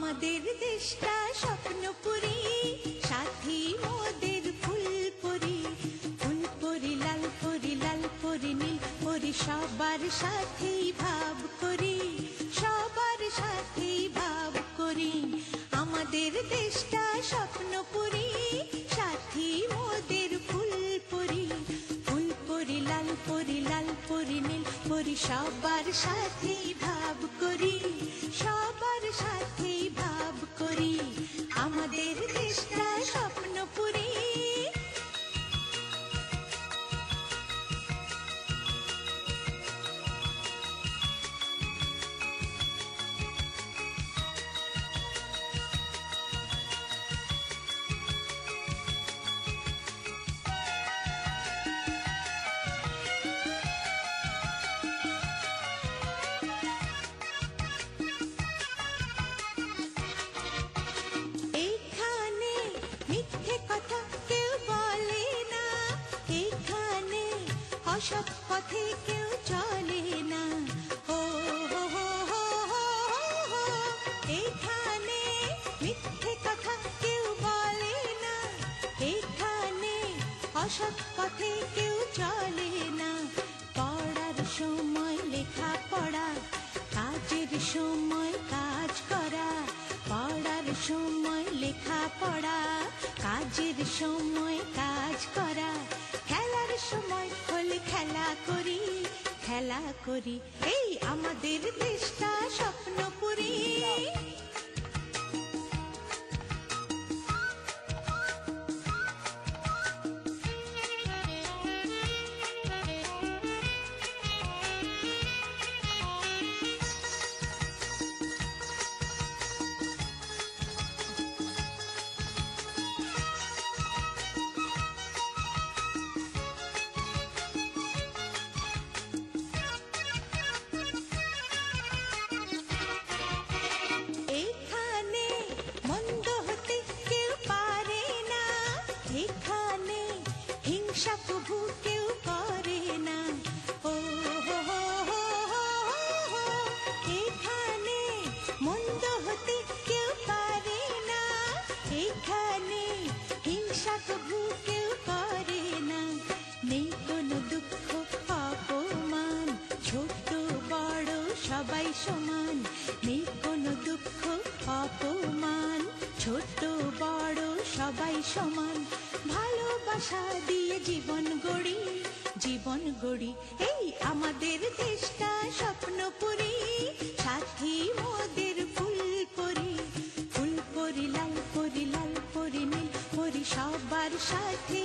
আমাদের দেশটা স্বপ্নপুরী, সাথী মোদের ফুলপুরি। ফুলপুরি লাল পরি, লাল পরি নীল পরি, সবার সাথেই ভাব করি, সবার সাথেই ভাব করি। আমাদের দেশটা স্বপ্নপুরী, সাথী মোদের ফুলপুরি। ফুলপুরি লাল পরি, লাল পরি নীল পরি, সবার সাথেই ভাব করি, সবার সাথেই ভাব করি। আমাদের দেশটা স্বপ্নপুরী। অসৎ পথে কেউ চলে না, ও হো হো হো হো। এখানে মিথ্যে কথা কেউ বলে না, এখানে অসৎ পথে কেউ চলে না। পড়ার সময় লেখা পড়া, কাজের সময় কাজ করা। পড়ার সময় লেখা পড়া, কাজের সময় কাজ করা। খেলার সময় হলে খেলা করি, খেলা করি। এই আমাদের দেশটা স্বপ্নপুরী। এখানে হিংসা প্রভু কেউ করে না, ও হো হো হো হো। এখানে মন্দ হতে কেউ পারে না, এখানে হিংসা প্রভু কেউ করে না। নেই কোনো দুঃখ অপমান, ছোট বড় সবাই সমান। নেই কোনো দুঃখ অপমান, ছোট বড় সবাই সমান। ভালোবাসা দিয়ে জীবন গড়ি, জীবন গড়ি। এই আমাদের দেশটা স্বপ্নপুরী, সাথী মোদের ফুলপুরি। ফুলপুরি লাল পরি, লাল পরি নীল পরি, সবার সাথে